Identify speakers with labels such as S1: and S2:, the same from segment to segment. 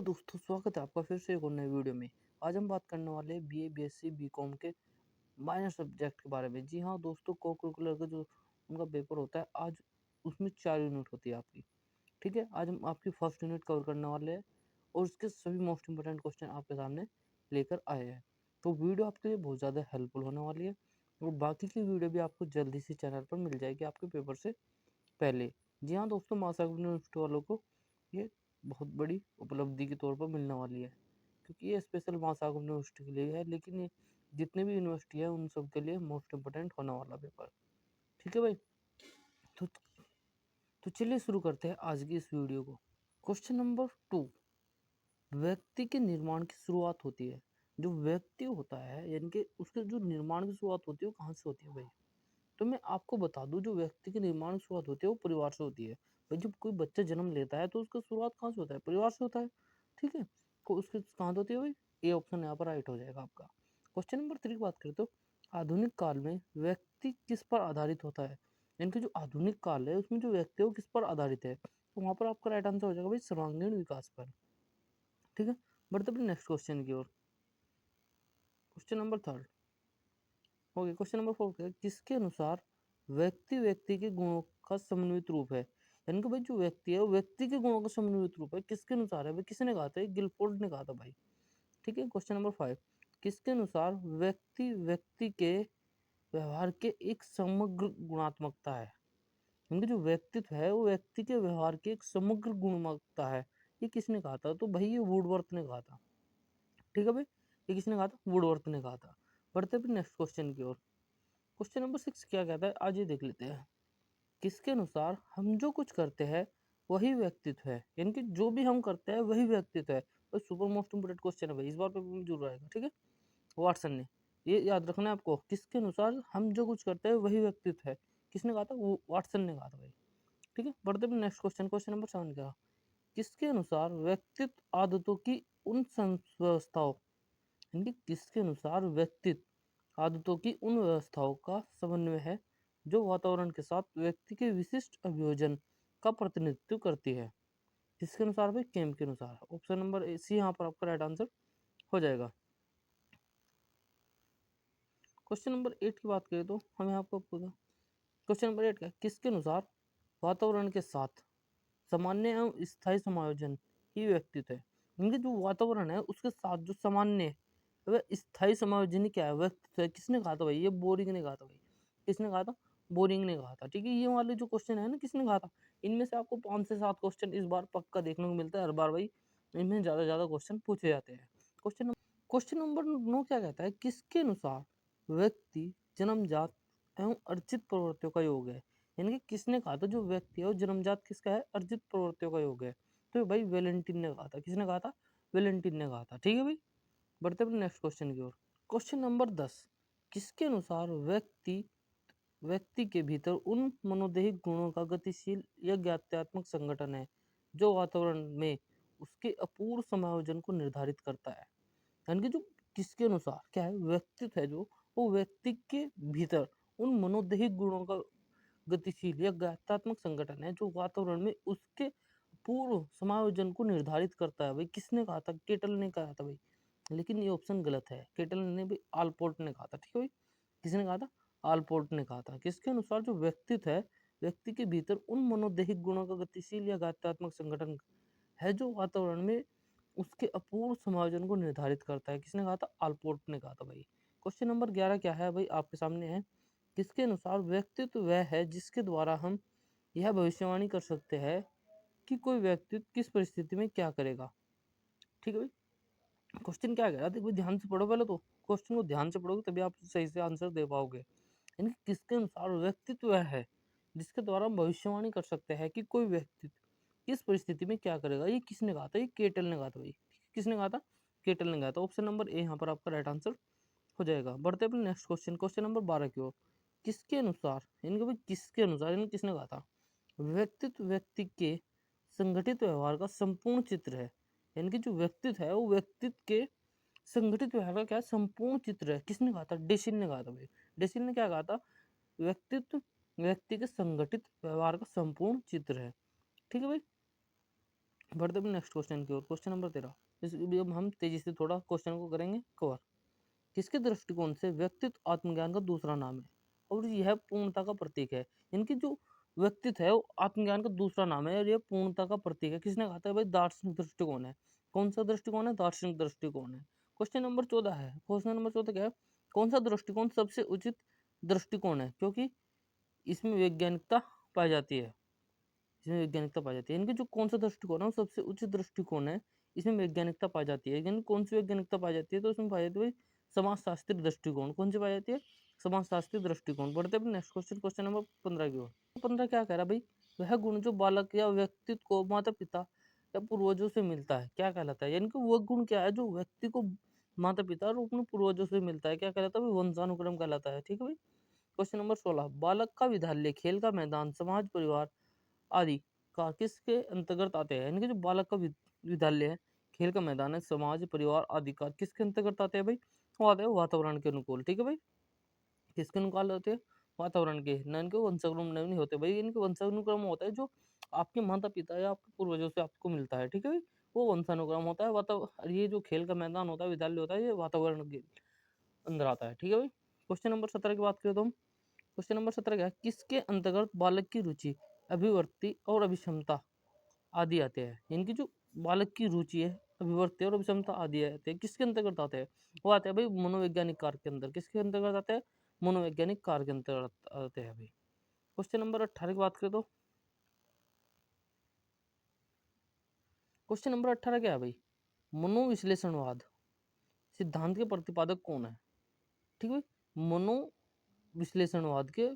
S1: दोस्तों, स्वागत है आपका फिर से एक और नई वीडियो में। आज हम बात करने वाले हैं बीए, बीएससी, बीकॉम के माइनर सब्जेक्ट के बारे में। जी हाँ दोस्तों, को करिकुलर का जो उनका पेपर होता है आज, उसमें 4 यूनिट होती है आपकी। ठीक है, आज हम आपकी फर्स्ट यूनिट कवर करने वाले हैं और उसके सभी मोस्ट इंपोर्टेंट क्वेश्चन आपके सामने लेकर आए हैं। तो वीडियो आपके लिए बहुत ज़्यादा हेल्पफुल होने वाली है और बाकी की वीडियो भी आपको जल्दी से चैनल पर मिल जाएगी आपके पेपर से पहले। जी हाँ दोस्तों, महासागर यूनिवर्सिटी वालों को ये बहुत बड़ी उपलब्धि के तौर पर मिलने वाली है, क्योंकि ये स्पेशल महासागर यूनिवर्सिटी के लिए है, लेकिन ये जितने भी यूनिवर्सिटी है उन सब के लिए मोस्ट इम्पोर्टेंट होने वाला पेपर। ठीक है भाई, तो चलिए शुरू करते हैं आज की इस वीडियो को। क्वेश्चन नंबर 2, व्यक्ति के निर्माण की शुरुआत होती है। जो व्यक्ति होता है यानी कि उसके जो निर्माण की शुरुआत होती है वो कहाँ से होती है भाई? तो मैं आपको बता दूं, जो व्यक्ति की निर्माण की शुरुआत होती है वो परिवार से होती है। भाई जब कोई बच्चा जन्म लेता है तो उसका शुरुआत कहाँ से होता है? परिवार से होता है। ठीक है, तो उसकी कहाँ से होती है भाई? ए ऑप्शन यहाँ पर राइट हो जाएगा आपका। क्वेश्चन नंबर 3 की बात करें तो आधुनिक काल में व्यक्ति किस पर आधारित होता है? यानी कि जो आधुनिक काल है उसमें जो व्यक्ति है वो किस पर आधारित है? तो वहाँ पर आपका राइट आंसर हो जाएगा भाई सर्वांगीण विकास पर। ठीक है, बढ़ते अपने नेक्स्ट क्वेश्चन की ओर। क्वेश्चन नंबर 3 हो गया। क्वेश्चन नंबर 4 किसके अनुसार व्यक्ति व्यक्ति के गुणों का समन्वित रूप है? यानी कि भाई जो व्यक्ति है वो व्यक्ति के गुणों का समन्वित रूप है, किसके अनुसार है भाई? किसने कहा था? गिलफोर्ड ने कहा था भाई। ठीक है, क्वेश्चन नंबर 5 किसके अनुसार व्यक्ति व्यक्ति के व्यवहार के एक समग्र गुणात्मकता है? यानी कि जो व्यक्तित्व है वो व्यक्ति के व्यवहार की एक समग्र गुणवत्ता है। ये किसने कहा था? तो भाई ये वुडवर्थ ने कहा था। ठीक है भाई, ये किसने कहा था? वुडवर्थ ने कहा था। बढ़ते फिर नेक्स्ट क्वेश्चन की ओर। क्वेश्चन नंबर 6 क्या कहता है, आज ये देख लेते हैं। किसके अनुसार हम जो कुछ करते हैं वही व्यक्तित्व है? यानी कि जो भी हम करते हैं वही व्यक्तित्व है। तो सुपर मोस्ट इंपोर्टेंट क्वेश्चन है भाई, इस बार पेपर में जरूर आएगा। ठीक है, वाटसन ने, ये याद रखना है आपको, किसके अनुसार हम जो कुछ करते हैं वही व्यक्तित्व है। किसने कहा था? वो वाटसन ने कहा था भाई। ठीक है, बढ़ते हैं नेक्स्ट क्वेश्चन। क्वेश्चन नंबर 7 क्या, किसके अनुसार व्यक्तित्व आदतों की उन व्यवस्थाओं, यानी कि किसके अनुसार व्यक्तित्व आदतों की उन व्यवस्थाओं का समन्वय है जो वातावरण के साथ व्यक्ति के विशिष्ट अभियोजन का प्रतिनिधित्व करती है? किसके अनुसार भाई? केम के अनुसार। ऑप्शन नंबर सी यहाँ पर आपका राइट आंसर हो जाएगा। क्वेश्चन नंबर 8 की बात करें तो हमें आपको क्वेश्चन नंबर 8 का, किसके अनुसार वातावरण के साथ सामान्य एवं स्थायी समायोजन ही व्यक्तित्व है? यानी कि जो वातावरण है उसके साथ जो सामान्य है वह स्थायी समायोजन ही क्या है? व्यक्तित्व है। किसने कहा था भाई? ये बोरिंग ने कहा था भाई। किसने कहा था? बोरिंग ने कहा था। ठीक है, ये वाले जो क्वेश्चन है ना, किसने कहा था? इनमें से आपको 5 से 7 क्वेश्चन इस बार पक्का देखने को मिलता है हर बार भाई। इनमें ज्यादा ज्यादा क्वेश्चन पूछे जाते हैं। क्वेश्चन नंबर 9 क्या कहता है, किसके अनुसार व्यक्ति जन्मजात एवं अर्जित प्रवृत्तियों का योग है? यानी कि किसने कहा था जो व्यक्ति है वो जन्मजात किसका है? अर्जित प्रवृत्तियों का योग है। तो भाई वेलेंटिन ने कहा था। किसने कहा था? वेलेंटिन ने कहा था। ठीक है भाई, बढ़ते अपने नेक्स्ट क्वेश्चन की ओर। क्वेश्चन नंबर 10 किसके अनुसार व्यक्ति व्यक्ति के भीतर उन मनोदैहिक गुणों का गतिशील या ज्ञात्यात्मक संगठन है जो वातावरण में उसके अपूर्व समायोजन को निर्धारित करता है? यानी कि जो किसके अनुसार क्या है? व्यक्तित्व है जो, वो व्यक्ति के भीतर उन मनोदैहिक गुणों का गतिशील या ज्ञात्यात्मक संगठन है जो वातावरण में उसके पूर्व समायोजन को निर्धारित करता है। भाई किसने कहा था? केटल ने कहा था भाई, लेकिन ये ऑप्शन गलत है। केटल ने भी आलपोर्ट ने कहा था। ठीक है भाई, किसने कहा था? आलपोर्ट ने कहा था। किसके अनुसार जो व्यक्तित्व है व्यक्ति के भीतर उन मनोदैहिक गुणों का गतिशील या गात्यात्मक संगठन है जो वातावरण में उसके अपूर्व समायोजन को निर्धारित करता है? किसने कहा था? आलपोर्ट ने कहा था भाई। क्वेश्चन नंबर 11 क्या है भाई आपके सामने है, किसके अनुसार व्यक्तित्व वह है जिसके द्वारा हम यह भविष्यवाणी कर सकते हैं कि कोई व्यक्ति किस परिस्थिति में क्या करेगा? ठीक है भाई, क्वेश्चन क्या कह रहा है देखो, ध्यान से पढ़ो पहले तो। क्वेश्चन को ध्यान से पढ़ोगे तभी आप सही से आंसर दे पाओगे। यानी कि किसके अनुसार व्यक्तित्व वह है जिसके द्वारा हम भविष्यवाणी कर सकते हैं कि कोई व्यक्ति किस परिस्थिति में क्या करेगा? ये किसने कहा था? ये केटल ने कहा था भाई। किसने कहा था? केटल ने कहा था। ऑप्शन नंबर ए यहाँ पर आपका राइट आंसर हो जाएगा। बढ़ते अपने नेक्स्ट क्वेश्चन, क्वेश्चन नंबर 12 की ओर। किसके अनुसार, यानी कि भाई किसके अनुसार, यानी किसने कहा था? व्यक्तित्व व्यक्ति के संगठित व्यवहार का संपूर्ण चित्र है। यानी कि जो व्यक्तित्व है वो व्यक्तित्व के संगठित व्यवहार का क्या संपूर्ण चित्र है? किसने कहा था? डेसिल ने कहा था भाई। डेसिल ने क्या कहा था? व्यक्तित्व व्यक्ति के संगठित व्यवहार का संपूर्ण चित्र है। ठीक है भाई, बढ़ते अपने नेक्स्ट क्वेश्चन की ओर। Question number 13। अब हम तेजी से थोड़ा क्वेश्चन को करेंगे कवर। किसके दृष्टिकोण से व्यक्तित्व आत्मज्ञान का दूसरा नाम है? और यह पूर्णता का प्रतीक है। इनकी जो व्यक्तित्व है वो आत्मज्ञान का दूसरा नाम है और यह पूर्णता का प्रतीक है। किसने कहा था भाई? दार्शनिक दृष्टिकोण है। कौन सा दृष्टिकोण है? दार्शनिक दृष्टिकोण है। क्वेश्चन नंबर 14 है। क्वेश्चन नंबर 14 क्या है? कौन सा दृष्टिकोण सबसे उचित दृष्टिकोण है? क्योंकि इसमें वैज्ञानिकता पाई जाती है। इसमें वैज्ञानिकता पाई जाती है। इनके जो कौन सा दृष्टिकोण है वो सबसे उचित दृष्टिकोण है। इसमें वैज्ञानिकता पाई जाती है। यानी कौन सी वैज्ञानिकता पाई जाती है? तो इसमें पाई जाती है भाई समाजशास्त्री दृष्टिकोण। कौन सी पाई जाती है? समाजशास्त्री दृष्टिकोण। बढ़ते अपने नेक्स्ट क्वेश्चन, क्वेश्चन नंबर 15 की ओर। 15 क्या कह रहा है भाई? वह गुण जो बालक या व्यक्तित्व को माता पिता या पूर्वजों से मिलता है क्या कहलाता है? यानी कि वह गुण क्या है जो व्यक्ति को माता पिता और अपने पूर्वजों से मिलता है? क्या कहलाता है भाई? वंशानुक्रम कहलाता है। ठीक है भाई। Question number 16। बालक का विद्यालय, खेल का मैदान, समाज, परिवार आदि का किसके अंतर्गत आते हैं? यानी कि जो बालक का विद्यालय है, खेल का मैदान है, समाज, परिवार आदि का किसके अंतर्गत आते हैं भाई? वो आते हैं वातावरण के अनुकूल। ठीक है भाई। किसके अनुकूल होते हैं? वातावरण के। न इनके वंशानुक्रम नहीं होते भाई। इनके वंशानुक्रम होता है जो आपके माता पिता या आपके पूर्वजों से आपको मिलता है। ठीक है भाई। वो वंशानुक्रम होता है। वातावरण, ये जो खेल का मैदान होता है, विद्यालय होता है, ये वातावरण के अंदर आता है। ठीक है भाई। क्वेश्चन नंबर 17 की बात करें तो हम, क्वेश्चन नंबर 17 क्या है? किसके अंतर्गत बालक की रुचि, अभिवृत्ति और अभिक्षमता आदि आते हैं? इनकी जो बालक की रुचि है, अभिवृत्ति और अभिक्षमता आदि आते हैं, किसके अंतर्गत आते हैं? वो आते हैं भाई मनोवैज्ञानिक कार्य के अंदर। किसके अंतर्गत आते हैं? मनोवैज्ञानिक कार्य के अंतर्गत आते हैं भाई। क्वेश्चन नंबर 18 की बात करें तो, क्वेश्चन नंबर 18 क्या है भाई? मनोविश्लेषणवाद सिद्धांत के प्रतिपादक कौन है? ठीक है। मनोविश्लेषणवाद के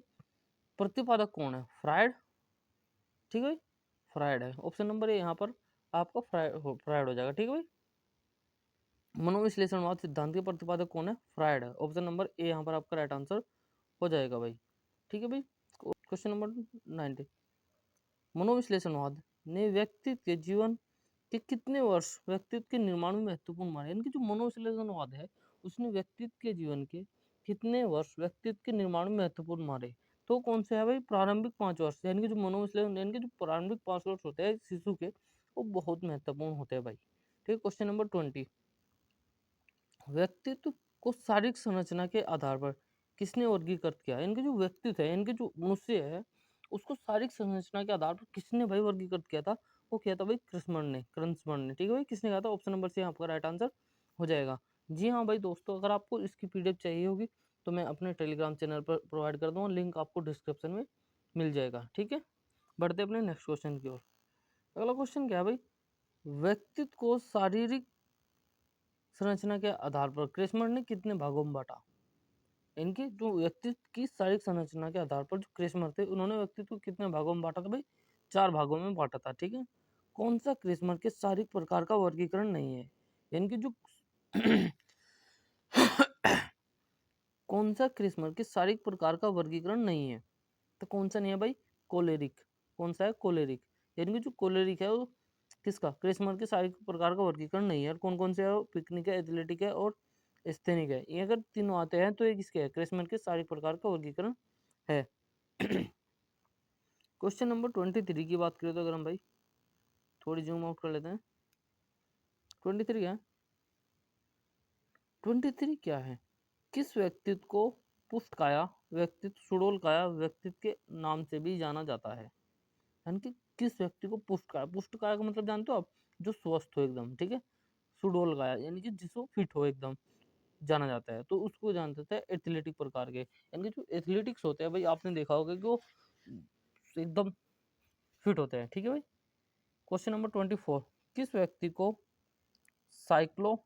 S1: प्रतिपादक कौन है? फ्रायड। ठीक है। फ्रायड है। ऑप्शन नंबर ए यहाँ पर आपका फ्रायड हो जाएगा। ठीक है भाई। मनोविश्लेषणवाद सिद्धांत के प्रतिपादक कौन है? फ्रायड है। ऑप्शन नंबर ए यहाँ पर आपका राइट आंसर हो जाएगा भाई। ठीक है भाई। Question number 90। मनोविश्लेषणवाद ने व्यक्ति के जीवन के कितने वर्ष व्यक्तित्व के निर्माण में महत्वपूर्ण माने? यानी कि जो मनोविश्लेषणवाद है उसने व्यक्तित्व के जीवन के कितने वर्ष व्यक्तित्व के निर्माण में महत्वपूर्ण माने? तो कौन से है भाई? प्रारंभिक 5 वर्ष। यानी कि जो मनोविश्लेषण, यानी कि जो प्रारंभिक 5 वर्ष होते हैं शिशु के, वो बहुत महत्वपूर्ण होते हैं भाई। ठीक है। Question number 20। व्यक्तित्व को शारीरिक संरचना के आधार पर किसने वर्गीकृत किया? इनके जो व्यक्तित्व है, इनके जो मनुष्य है, उसको शारीरिक संरचना के आधार पर किसने भाई वर्गीकृत किया था? वो किया था भाई कृष्णमण ने, क्रन्समण ने। ठीक है भाई। किसने कहा था? ऑप्शन नंबर सी आपका राइट आंसर हो जाएगा। जी हाँ भाई दोस्तों, अगर आपको इसकी पीडीएफ चाहिए होगी तो मैं अपने टेलीग्राम चैनल पर प्रोवाइड कर दूंगा, लिंक आपको डिस्क्रिप्शन में मिल जाएगा। ठीक है। बढ़ते अपने नेक्स्ट क्वेश्चन की ओर। अगला क्वेश्चन क्या है भाई? व्यक्तित्व को शारीरिक संरचना के आधार पर क्रिस्मर ने कितने भागों में बांटा? इनके जो व्यक्तित्व की शारीरिक संरचना के आधार पर जो क्रिस्मर थे, उन्होंने व्यक्तित्व को कितने भागों में बांटा था भाई? 4 भागों में बांटा था। ठीक है। कौन सा क्रिस्मर के शारीरिक प्रकार का वर्गीकरण नहीं है? इनके जो कौन सा क्रिस्मर के शारीरिक प्रकार का वर्गीकरण नहीं है? तो कौन सा नहीं है भाई? कोलेरिक। कौन सा है? कोलेरिक। यानी कि जो कोलेरिक है वो किसका? क्रिस्मर के शारीरिक प्रकार का वर्गीकरण नहीं है। और कौन कौन से है? पिकनिक है, एथलेटिक है और स्थैनिक है। ये अगर तीनों आते हैं तो ये किसके है? क्रिस्मर के शारीरिक प्रकार का वर्गीकरण है। क्वेश्चन नंबर 23 की बात करें तो अगर हम भाई थोड़ी जूम आउट कर लेते हैं। 23 क्या है? 23 क्या है? किस व्यक्तित्व को पुष्टकाया व्यक्तित्व, सुडोलकाया व्यक्तित्व के नाम से भी जाना जाता है? यानी कि किस व्यक्ति को पुष्टकाया, पुष्टकाया का मतलब जानते हो आप? जो स्वस्थ हो एकदम। ठीक है। सुडोलकाया यानी कि जिसको फिट हो एकदम जाना जाता है, तो उसको जाना जाता है एथलेटिक प्रकार के। यानी कि जो एथलेटिक्स होते हैं भाई, आपने देखा होगा कि वो एकदम फिट होते हैं। ठीक है भाई। Question number 24। किस व्यक्ति को साइक्लो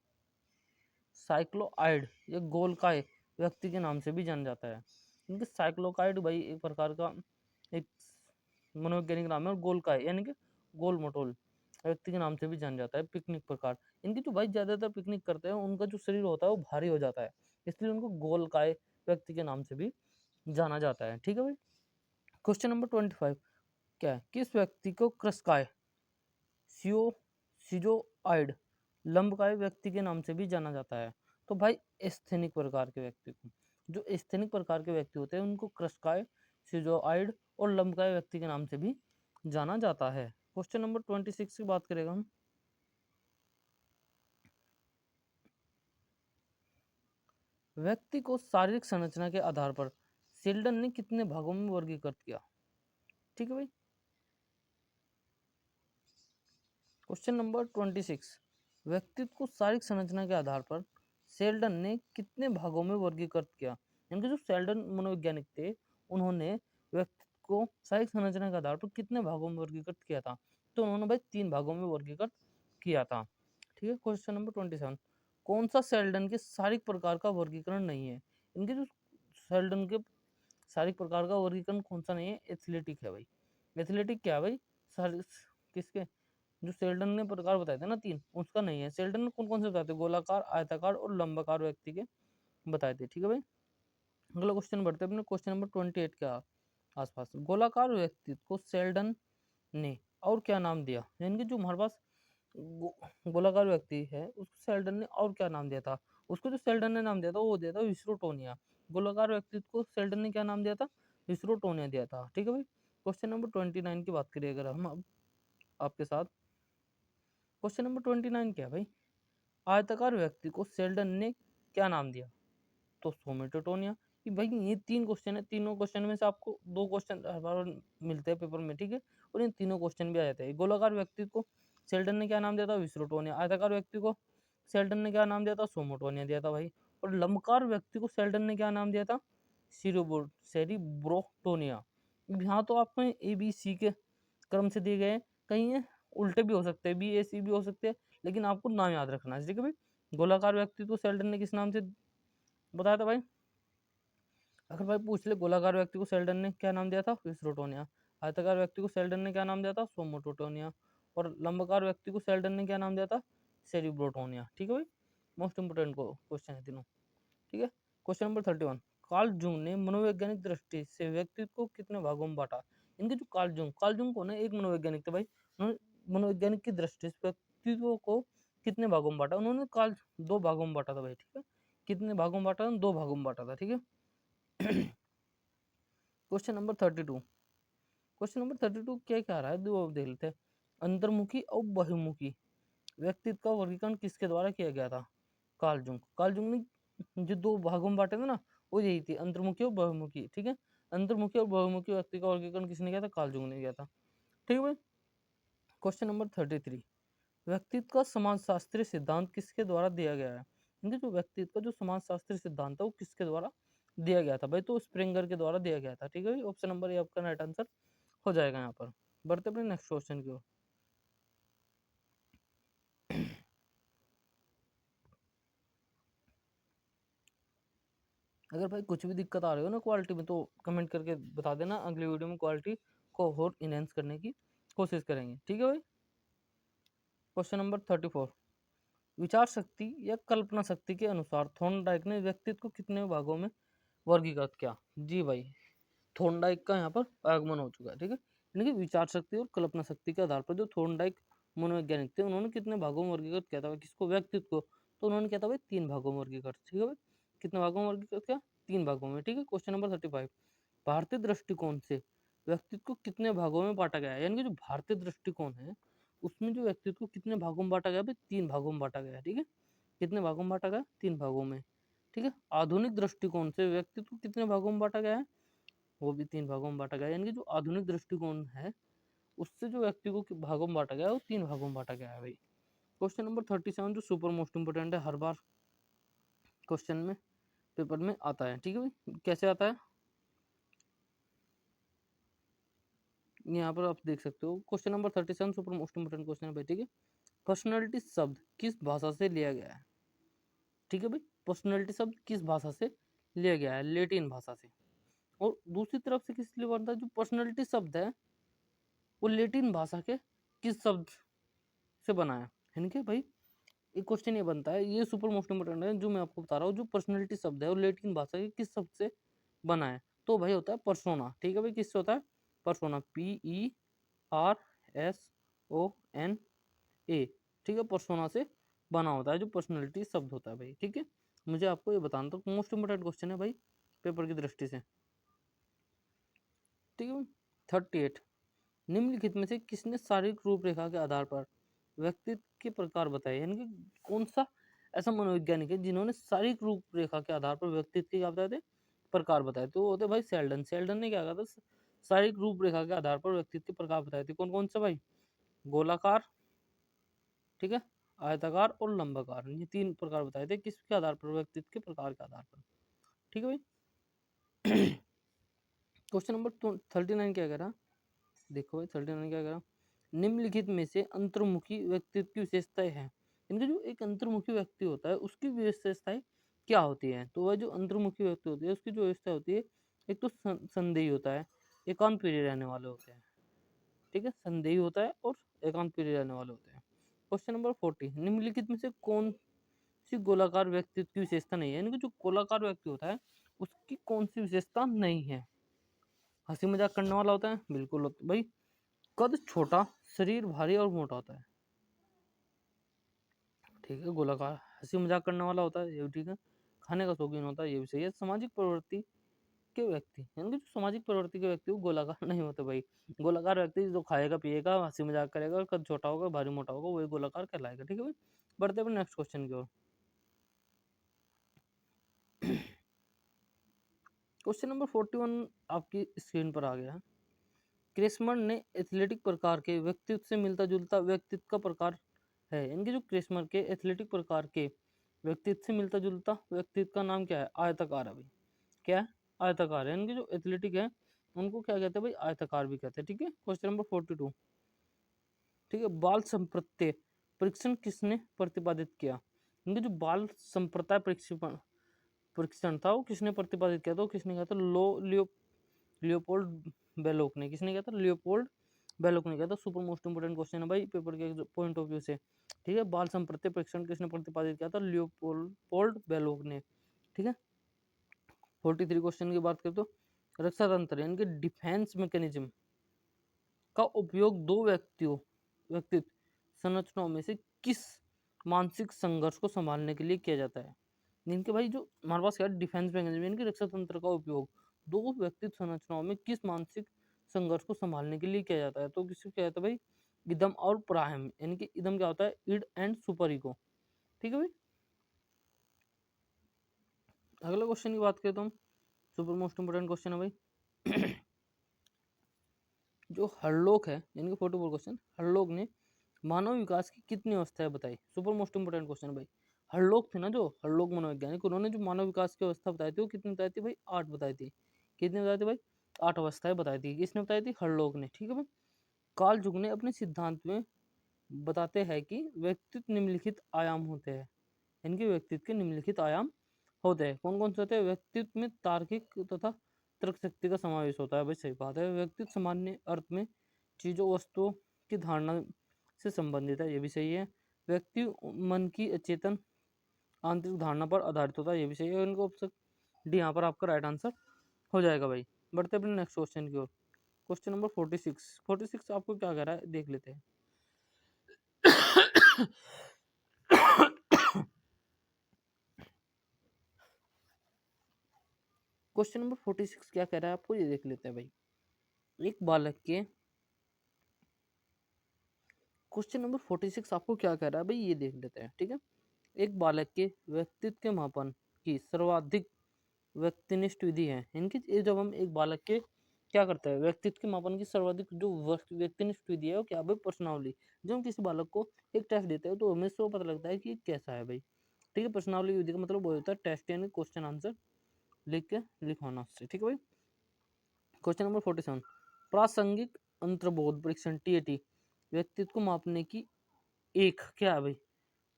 S1: साइक्लोआइड या गोलकाय व्यक्ति के नाम से भी जाना जाता है? क्योंकि साइक्लोकाइड भाई एक प्रकार का एक मनोवैज्ञानिक नाम है, और गोलकाय यानी कि गोल मटोल व्यक्ति के नाम से भी जाना जाता है। पिकनिक प्रकार, इनकी जो भाई ज्यादातर पिकनिक करते हैं उनका जो शरीर होता है वो भारी हो जाता है, इसलिए उनको गोलकाय व्यक्ति के नाम से भी जाना जाता है। ठीक है भाई। क्वेश्चन नंबर 25 क्या है? किस व्यक्ति को क्रस्काय सियो सिजोआइड लंबकाय व्यक्ति के नाम से भी जाना जाता है? तो भाई एस्थेनिक प्रकार के व्यक्ति को, जो एस्थेनिक प्रकार के व्यक्ति होते हैं उनको क्रस्काय, सिजोआइड और लंबकाय व्यक्ति के नाम से भी जाना जाता है। क्वेश्चन नंबर 26 की बात करेगा हम। व्यक्ति को शारीरिक संरचना के आधार पर शेल्डन ने कितने भागों में वर्गीकृत किया? ठीक है भाई। क्वेश्चन नंबर 26, व्यक्तित्व को शारीरिक संरचना के आधार पर शेल्डन ने कितने भागों में वर्गीकृत किया? यानी जो शेल्डन मनोवैज्ञानिक थे, उन्होंने व्यक्तित्व को शारीरिक संरचना के आधार पर कितने भागों में वर्गीकृत किया था? तो उन्होंने भाई 3 भागों में वर्गीकृत किया था। ठीक है। क्वेश्चन नंबर 27, कौन सा शेल्डन के शारीरिक प्रकार का वर्गीकरण नहीं है? इनके जो शेल्डन के शारीरिक प्रकार का वर्गीकरण कौन सा नहीं है? एथलेटिक है भाई। एथलेटिक क्या है भाई? किसके? जो शेल्डन ने प्रकार बताए थे ना 3, उसका नहीं है। शेल्डन ने कौन कौन से बताए थे? गोलाकार, आयताकार और लंबाकार व्यक्ति के बताए थे। ठीक है भाई। अगला क्वेश्चन बढ़ते हैं अपने क्वेश्चन नंबर 28 के आसपास। गोलाकार व्यक्तित्व को शेल्डन ने और क्या नाम दिया? यानी कि जो हमारे पास गोलाकार व्यक्ति है, उसको शेल्डन ने और क्या नाम दिया था? उसको जो शेल्डन ने नाम दिया था वो दिया था विस्रोटोनिया। गोलाकार व्यक्तित्व को शेल्डन ने क्या नाम दिया था? विस्रोटोनिया दिया था। ठीक है भाई। क्वेश्चन नंबर 29 की बात करिए अगर हम अब आपके साथ। क्वेश्चन नंबर 29 क्या है भाई? आयताकार व्यक्ति को शेल्डन ने क्या नाम दिया? तो सोमेटोटोनिया। कि भाई ये 3 क्वेश्चन है, तीनों क्वेश्चन में से आपको 2 क्वेश्चन हर बार मिलते हैं पेपर में। ठीक है। और इन तीनों क्वेश्चन भी आ जाते हैं। गोलाकार व्यक्ति को शेल्डन ने क्या नाम दिया था? विस्रोटोनिया। आयताकार व्यक्ति को शेल्डन ने क्या नाम दिया था? सोमोटोनिया दिया था भाई। और लंबकार व्यक्ति को शेल्डन ने क्या नाम दिया था? सेरिब्रोटोनिया। यहाँ तो आपको ए बी सी के क्रम से दिए गए हैं, कहीं ये उल्टे भी हो सकते हैं, बी ए सी भी हो सकते हैं, लेकिन आपको नाम याद रखना है। ठीक है भाई। गोलाकार व्यक्ति को शेल्डन ने किस नाम से बताया था भाई? अगर भाई पूछ ले गोलाकार व्यक्ति को शेल्डन ने क्या नाम दिया था? विस्रोटोनिया। आयताकार व्यक्ति को शेल्डन ने क्या नाम दिया था? सोमोटोटोनिया। और लंबकार व्यक्ति को शेल्डन ने क्या नाम दिया था? सेरिब्रोटोनिया। ठीक है भाई। मोस्ट इंपोर्टेंट को क्वेश्चन है तीनों। ठीक है। क्वेश्चन नंबर 31, कार्ल जुंग ने मनोवैज्ञानिक दृष्टि से व्यक्तित्व को कितने भागों में बांटा? इनके जो कार्ल जुंग कौन है? एक मनोवैज्ञानिक थे भाई। उन्होंने मनोवैज्ञानिक की दृष्टि से व्यक्तित्व को कितने भागों में बांटा? उन्होंने काल 2 भागों में बांटा था भाई। ठीक है। कितने भागों में बांटा? 2 भागों में बांटा था। ठीक है। क्वेश्चन नंबर 32, क्वेश्चन नंबर 32 क्या क्या रहा है? दो देख लेते हैं। अंतर्मुखी और बहिर्मुखी व्यक्तित्व का वर्गीकरण किसके द्वारा किया गया था? कार्ल जुंग ने जो 2 भागों में बांटे थे ना, वो यही थी, अंतर्मुखी और बहिर्मुखी। ठीक है। अंतर्मुखी और बहिर्मुखी व्यक्ति का वर्गीकरण किसने किया था? कार्ल जुंग ने किया था। ठीक है भाई। क्वेश्चन नंबर 33, व्यक्तित्व का समाजशास्त्रीय सिद्धांत किसके द्वारा दिया गया है? इनके जो व्यक्तित्व का जो समाजशास्त्रीय सिद्धांत है वो किसके द्वारा दिया गया था भाई? तो स्प्रिंगर के द्वारा दिया गया था। ठीक है भाई। ऑप्शन नंबर ए आपका राइट आंसर हो जाएगा यहाँ पर। बढ़ते अपने नेक्स्ट क्वेश्चन की ओर। अगर भाई कुछ भी दिक्कत आ रही हो ना क्वालिटी में, तो कमेंट करके बता देना, अगली वीडियो में क्वालिटी को और इनहेंस करने की कोशिश करेंगे। ठीक है भाई। क्वेश्चन नंबर 34, विचार शक्ति या कल्पना शक्ति के अनुसार थॉर्नडाइक ने व्यक्तित्व को कितने भागों में वर्गीकृत किया? जी भाई, थॉर्नडाइक का यहाँ पर आगमन हो चुका है। ठीक है। यानी कि विचार शक्ति और कल्पना शक्ति के आधार पर जो थॉर्नडाइक मनोवैज्ञानिक थे, उन्होंने कितने भागों में वर्गीकृत किया था भाई? किसको? व्यक्तित्व को। तो उन्होंने किया था भाई 3 भागों में वर्गीकृत। ठीक है भाई। कितने भागों में वर्गीकृत किया? 3 भागों में। ठीक है। क्वेश्चन नंबर 35, भारतीय दृष्टिकोण से व्यक्तित्व को कितने भागों में बांटा गया है? यानी कि जो भारतीय दृष्टिकोण है, उसमें जो व्यक्तित्व को कितने भागों में बांटा गया भाई? 3 भागों में बांटा गया है। ठीक है। कितने भागों में बांटा गया? 3 भागों में। ठीक है। आधुनिक दृष्टिकोण से व्यक्तित्व को कितने भागों में बांटा गया है? वो भी 3 भागों में बांटा गया है। यानी कि जो आधुनिक दृष्टिकोण है, उससे जो व्यक्ति को भागों में बांटा गया है, वो 3 भागों में बांटा गया है भाई। क्वेश्चन नंबर 37 जो सुपर मोस्ट इंपोर्टेंट है, हर बार क्वेश्चन में पेपर में आता है। ठीक है भाई। कैसे आता है यहाँ पर आप देख सकते हो। Question number 37 super most important question है भाई। ठीक है। पर्सनैलिटी शब्द किस भाषा से लिया गया है? ठीक है भाई। पर्सनैलिटी शब्द किस भाषा से लिया गया है? लेटिन भाषा से। और दूसरी तरफ से किस लिए बनता है? जो पर्सनैलिटी शब्द है, वो लेटिन भाषा के किस शब्द से बना है? यानी कि भाई एक क्वेश्चन ये बनता है, ये सुपर मोस्ट इंपोर्टेंट है जो मैं आपको बता रहा हूँ, जो पर्सनैलिटी शब्द है वो लेटिन भाषा के किस शब्द से बना है? तो भाई होता है पर्सोना। ठीक है भाई। किससे होता है? Persona, PERSONA। ठीक है। पर्सोना से बना होता है जो पर्सनैलिटी शब्द होता है भाई। ठीक है। मुझे आपको ये बताना था, मोस्ट इंपोर्टेंट क्वेश्चन है भाई पेपर की दृष्टि से। ठीक है। 38, निम्नलिखित में से किसने शारीरिक रूपरेखा के आधार पर व्यक्तित्व के प्रकार बताए, यानी कि कौन सा ऐसा मनोवैज्ञानिक है जिन्होंने शारीरिक रूपरेखा के आधार पर व्यक्तित्व के क्या बताए थे, प्रकार बताए। तो वो होते भाई सेल्डन। सेल्डन ने क्या कहा था, शारीरिक रूपरेखा के आधार पर व्यक्तित्व के प्रकार बताए थे। कौन कौन सा भाई, गोलाकार, ठीक है, आयताकार और लंबाकार, ये तीन प्रकार बताए थे किसके आधार पर, व्यक्तित्व के प्रकार के आधार पर। ठीक है भाई। क्वेश्चन नंबर 39 क्या कह रहा, देखो भाई 39 क्या कह रहा, निम्नलिखित में से अंतर्मुखी व्यक्तित्व की विशेषताएं हैं। इनका जो एक अंतर्मुखी व्यक्ति होता है उसकी विशेषताएं क्या होती है। तो वह जो अंतर्मुखी व्यक्ति होती है उसकी जो विशेषता होती है, एक तो संदेही होता है, एकांत प्रिय रहने वाले होते हैं। ठीक है, संदेही होता है और एकांत प्रिय रहने वाले होते हैं। क्वेश्चन नंबर 40, निम्नलिखित में से कौन सी गोलाकार व्यक्तित्व की विशेषता नहीं है, यानी कि जो गोलाकार व्यक्ति होता है उसकी कौन सी विशेषता नहीं है। हंसी मजाक करने वाला होता है, बिल्कुल होता भाई। कद छोटा, शरीर भारी और मोटा होता है, ठीक है, गोलाकार। हंसी मजाक करने वाला होता है, ये भी ठीक है। खाने का शौकीन होता है, ये भी सही है। सामाजिक प्रवृत्ति के व्यक्ति, यानी कि जो सामाजिक प्रवृत्ति के व्यक्ति वो गोलाकार नहीं होते भाई। गोलाकार व्यक्ति जो खाएगा पिएगा, हंसी मजाक करेगा और कद छोटा होगा, भारी मोटा होगा, वही गोलाकार कहलाएगा। ठीक है भाई, बढ़ते अपने नेक्स्ट क्वेश्चन की ओर। क्वेश्चन नंबर 41 आपकी स्क्रीन पर आ गया है। क्रिस्मर ने एथलेटिक प्रकार के व्यक्तित्व से मिलता जुलता व्यक्तित्व का प्रकार है, इनके जो क्रिस्मर के एथलेटिक प्रकार के व्यक्तित्व से मिलता जुलता व्यक्तित्व का नाम क्या है, आयताकार है भाई। क्या है, आयताकार है। इनके जो एथलेटिक है उनको क्या कहते हैं भाई, आयताकार भी कहते हैं। ठीक है, क्वेश्चन नंबर 42, ठीक है, बाल संप्रत्य परीक्षण किसने प्रतिपादित किया। इनके जो बाल संप्रदाय परीक्षण था वो किसने प्रतिपादित किया, तो किसने कहा था, लियोपोल्ड बेलोक ने। किसने किया था, लियोपोल्ड बेलोक ने किया था। सुपर मोस्ट इंपोर्टेंट क्वेश्चन है भाई पेपर के पॉइंट ऑफ व्यू से। ठीक है, बाल संप्रत्य परीक्षण किसने प्रतिपादित किया था, लियोपोल्ड बेलोक ने। ठीक है, 43 क्वेश्चन की बात करें तो रक्षा तंत्र यानी कि डिफेंस मैकेनिज्म का उपयोग दो व्यक्तित्व संरचनाओं में से किस मानसिक संघर्ष को संभालने के लिए किया जाता है। जिनके भाई जो हमारे पास क्या डिफेंस मैकेनिज्म यानी कि रक्षा तंत्र का उपयोग दो व्यक्तित्व संरचनाओं में किस मानसिक संघर्ष को संभालने के लिए किया जाता है, तो किसको क्या जाता है भाई, इदम और प्राइम, यानी कि इदम क्या होता है, इड एंड सुपर इगो। ठीक है भाई, अगला क्वेश्चन की बात करें तो हम, सुपर मोस्ट इंपोर्टेंट क्वेश्चन है भाई। जो हरलोक है यानी कि 44 क्वेश्चन, हरलोक ने मानव विकास की कितनी अवस्थाएं बताई। सुपर मोस्ट इंपोर्टेंट क्वेश्चन भाई। हरलोक थे ना जो हरलोक मनोवैज्ञानिक, उन्होंने जो मानव विकास की अवस्था बताई थी वो कितनी बताई थी भाई, 8 बताई थी। कितनी बताई थी भाई, 8 अवस्थाएं बताई थी। किसने बताई थी, हरलोक ने। ठीक है भाई, कार्ल जुग ने अपने सिद्धांत में बताते हैं कि व्यक्तित्व निम्नलिखित आयाम होते हैं, इनके व्यक्तित्व के निम्नलिखित आयाम होते हैं। कौन कौन से होते हैं, व्यक्तित्व में तार्किक तथा तर्क शक्ति का समावेश होता है भाई, सही बात है। व्यक्तित्व सामान्य अर्थ में चीजों वस्तुओं की धारणा से संबंधित है, ये भी सही है। व्यक्ति मन की अचेतन आंतरिक धारणा पर आधारित होता है, ये भी सही है। इनको ऑप्शन डी यहाँ पर आपका राइट आंसर हो जाएगा भाई। बढ़ते अपने नेक्स्ट क्वेश्चन की ओर। क्वेश्चन नंबर 46 आपको क्या कह रहा है देख लेते हैं। क्वेश्चन नंबर 46 क्या कह रहा है आपको ये देख लेते हैं भाई। एक बालक के, क्वेश्चन नंबर 46 आपको क्या कह रहा है भाई ये देख लेते हैं। ठीक है, एक बालक के व्यक्तित्व के मापन की सर्वाधिक व्यक्तिनिष्ठ विधि है, इनकी ये जब हम एक बालक के क्या करते हैं, व्यक्तित्व के मापन की सर्वाधिक जो व्यक्तिनिष्ठ विधि है वो क्या भाई, पर्सनावली। जब हम किसी बालक को एक टेस्ट देते हैं तो हमें इससे पता लगता है कि कैसा है भाई। ठीक है, पर्सनावली विधि का मतलब वो होता है टेस्ट यानी क्वेश्चन आंसर लिख के लिखवाना उससे। ठीक है भाई, क्वेश्चन नंबर 47, प्रासंगिक अंतर्बोध परीक्षण टीएटी व्यक्तित्व को मापने की एक क्या है भाई,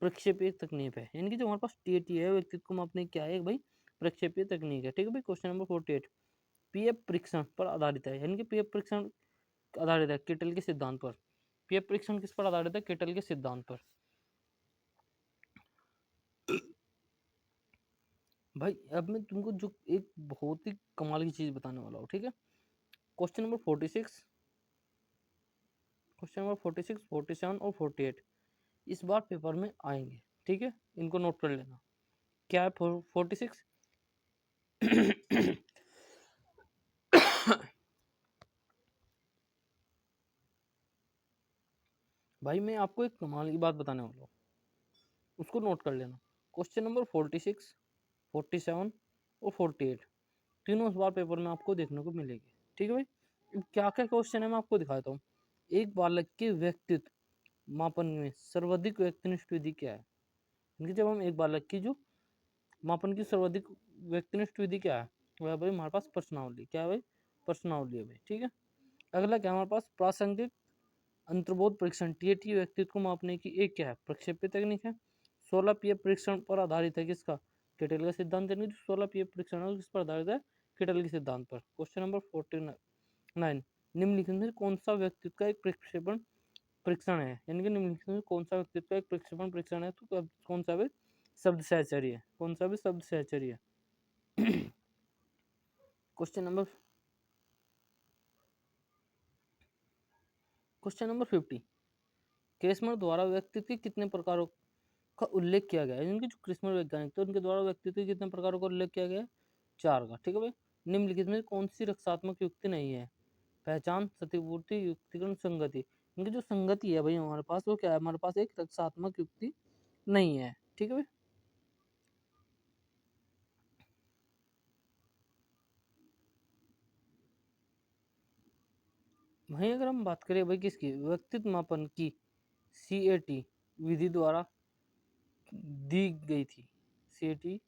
S1: प्रक्षेपीय तकनीक है। यानी कि जो हमारे पास टीएटी है व्यक्तित्व को मापने की क्या है भाई, प्रक्षेपीय तकनीक है। ठीक है भाई, क्वेश्चन नंबर 48, पीएफ परीक्षण पर आधारित है, यानी कि पीएफ परीक्षण आधारित है केटल के सिद्धांत पर। पीएफ परीक्षण किस पर आधारित है, केटल के सिद्धांत पर। भाई अब मैं तुमको जो एक बहुत ही कमाल की चीज बताने वाला हूँ। ठीक है, क्वेश्चन नंबर 46, क्वेश्चन नंबर 46, 47 और 48 इस बार पेपर में आएंगे। ठीक है, इनको नोट कर लेना। क्या है 46, भाई मैं आपको एक कमाल की बात बताने वाला हूँ, उसको नोट कर लेना। क्वेश्चन नंबर 46, 47 और 48 तीनों इस बार पेपर में आपको देखने को मिलेगी। ठीक है भाई, क्या क्या क्वेश्चन है मैं आपको दिखाता हूँ। एक बालक के व्यक्तित्व मापन में सर्वाधिक व्यक्तिनिष्ठ विधि क्या है? क्योंकि जब हम एक बालक की जो मापन की सर्वाधिक व्यक्तिनिष्ठ विधि क्या है, वह भाई हमारे पास प्रश्नावली। क्या है भाई? प्रश्नावली है भाई। ठीक है, अगला क्या है हमारे पास? प्रासंगिक अंतर्बोध परीक्षण, टीएटी व्यक्तित्व को मापने की एक क्या है? प्रक्षेप्य तकनीक है। 16 पीए परीक्षण पर आधारित है किसका? केटल का सिद्धांत। यानी जो 16 पीए परीक्षण है किस पर आधारित है? केटल के सिद्धांत पर। क्वेश्चन नंबर 49, निम्नलिखित में कौन सा व्यक्तित्व का एक प्रक्षेपण परीक्षण है? यानी कि निम्नलिखित में कौन सा व्यक्तित्व का एक प्रक्षेपण परीक्षण है? तो कौन सा भी शब्द सहचर्य है? कौन सा भी शब्द सहचर्य है? क्वेश्चन नंबर 50, क्रेस्मर द्वारा व्यक्तित्व के कितने प्रकारों का उल्लेख किया गया है? इनके जो क्रेस्मर वैज्ञानिक थे उनके द्वारा व्यक्तित्व के कितने प्रकारों का उल्लेख किया गया है? 4 का। ठीक है भाई, निम्नलिखित में कौन सी रक्षात्मक युक्ति नहीं है? पहचान, क्षतिपूर्ति, युक्तिकरण, संगति। इनकी जो संगति है भाई हमारे पास वो क्या है? हमारे पास एक रक्षात्मक युक्ति नहीं है। ठीक है भाई, वहीं अगर हम बात करें भाई किसकी? व्यक्तित्व मापन की सीएटी विधि द्वारा दी गई थी। सीएटी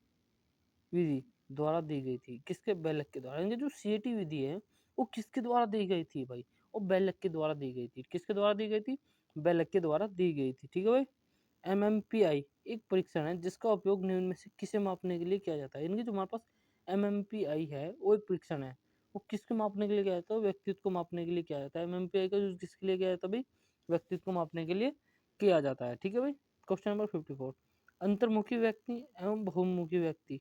S1: विधि द्वारा दी गई थी किसके? बेलक के द्वारा। यानी जो सीएटी विधि है वो किसके द्वारा दी गई थी भाई? वो बेलक के द्वारा दी गई थी। किसके द्वारा दी गई थी? बेलक के द्वारा दी गई थी। ठीक है भाई, एमएमपीआई एक परीक्षण है जिसका उपयोग निम्न में से किसे मापने के लिए किया जाता है? यानी कि जो हमारे पास एमएमपीआई है वो एक परीक्षण है, वो किसको मापने के लिए किया जाता है? व्यक्तित्व को मापने के लिए किया जाता है। एमएमपीआई का यूज किसके लिए किया जाता है भाई? व्यक्तित्व को मापने के लिए किया जाता है। ठीक है भाई, क्वेश्चन नंबर 54, अंतर्मुखी व्यक्ति एवं बहुमुखी व्यक्ति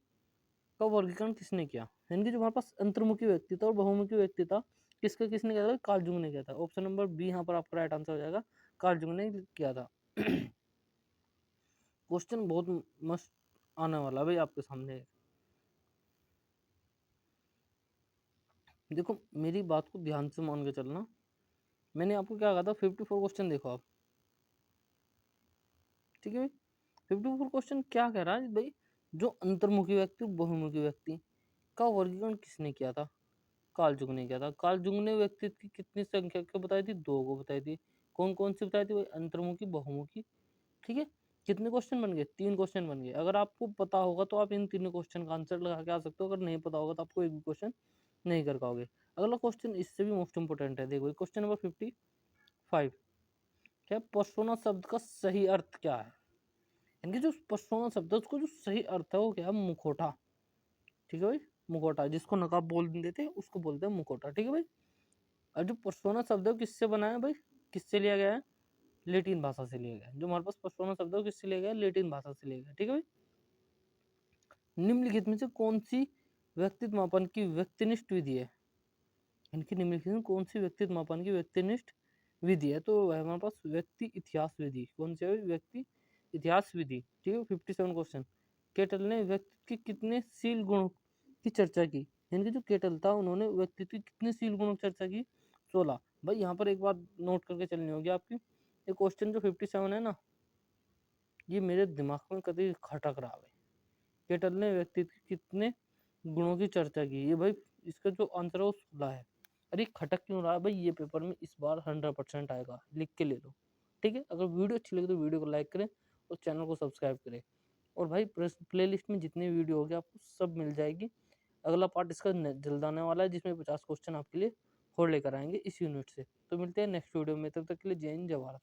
S1: का वर्गीकरण किसने किया? यानी कि जो हमारे पास अंतर्मुखी व्यक्ति था और बहुमुखी व्यक्ति था, किसने किया था? कार्ल जुंग ने किया था। ऑप्शन नंबर बी यहाँ पर आपका राइट आंसर हो जाएगा, कार्ल जुंग ने किया था। क्वेश्चन बहुत मस्त आने वाला है भाई आपके सामने। देखो मेरी बात को ध्यान से मान के चलना। मैंने आपको क्या कहा था? 54 क्वेश्चन देखो आप। ठीक है भाई, 54 क्वेश्चन क्या कह रहा है भाई? जो अंतर्मुखी व्यक्ति बहुमुखी व्यक्ति का वर्गीकरण किसने किया था? कार्ल जुंग ने किया था। कार्ल जुंग ने व्यक्तित्व की कितनी संख्या को बताई थी? 2 को बताई थी। कौन कौन सी बताई थी भाई? अंतर्मुखी, बहुमुखी। ठीक है, कितने क्वेश्चन बन गए? 3 क्वेश्चन बन गए। अगर आपको पता होगा तो आप इन तीनों क्वेश्चन का आंसर लगा के आ सकते हो, अगर नहीं पता होगा तो आपको एक भी क्वेश्चन नहीं कर पाओगे। अगला क्वेश्चन इससे भी मोस्ट इंपोर्टेंट है। देखो क्वेश्चन नंबर 55, क्या पर्सोना शब्द का सही अर्थ क्या है? इनके जो पर्सोना शब्द है उसको जो सही अर्थ है वो क्या है? मुखौटा। ठीक है भाई, मुखौटा, जिसको नकाब बोल देते हैं उसको बोलते हैं मुखौटा। ठीक है भाई, और जो पर्सोना शब्द है वो किससे बना है भाई? किससे लिया गया है? लेटिन भाषा से लिया गया है। जो हमारे पास पर्सोना शब्द है वो किससे लिया गया है? लेटिन भाषा से लिया गया है। ठीक है भाई, निम्नलिखित में से कौन सी व्यक्तित्व मापन की व्यक्तिनिष्ठ विधि है? इनकी निम्नलिखित में कौन सी व्यक्तित्व मापन की व्यक्तिनिष्ठ विधि है? तो है हमारे पास व्यक्ति इतिहास विधि। कौन सी है? व्यक्ति इतिहास विधि। ठीक है, 57 क्वेश्चन, केटल ने व्यक्तित्व के कितने शील गुणों की चर्चा की? यानी कि जो केटल था उन्होंने व्यक्तित्व के कितने शील गुणों की चर्चा की? 16। भाई यहाँ पर एक बात नोट करके चलनी होगी आपकी, ये क्वेश्चन जो 57 है ना, ये मेरे दिमाग में कभी खटक रहा है। केटल ने व्यक्तित्व के कितने गुणों की चर्चा की? ये भाई इसका जो आंसर है वो 16 है। अरे खटक क्यों रहा है भाई? ये पेपर में इस बार 100% आएगा, लिख के ले लो। ठीक है, अगर वीडियो अच्छी लगे तो वीडियो को लाइक करें और चैनल को सब्सक्राइब करें। और भाई प्ले लिस्ट में जितनी वीडियो होगी आपको सब मिल जाएगी। अगला पार्ट इसका जल्द आने वाला है जिसमें 50 क्वेश्चन आपके लिए और लेकर आएंगे इस यूनिट से। तो मिलते हैं नेक्स्ट वीडियो में, तब तक के लिए जय हिंद, जय भारत।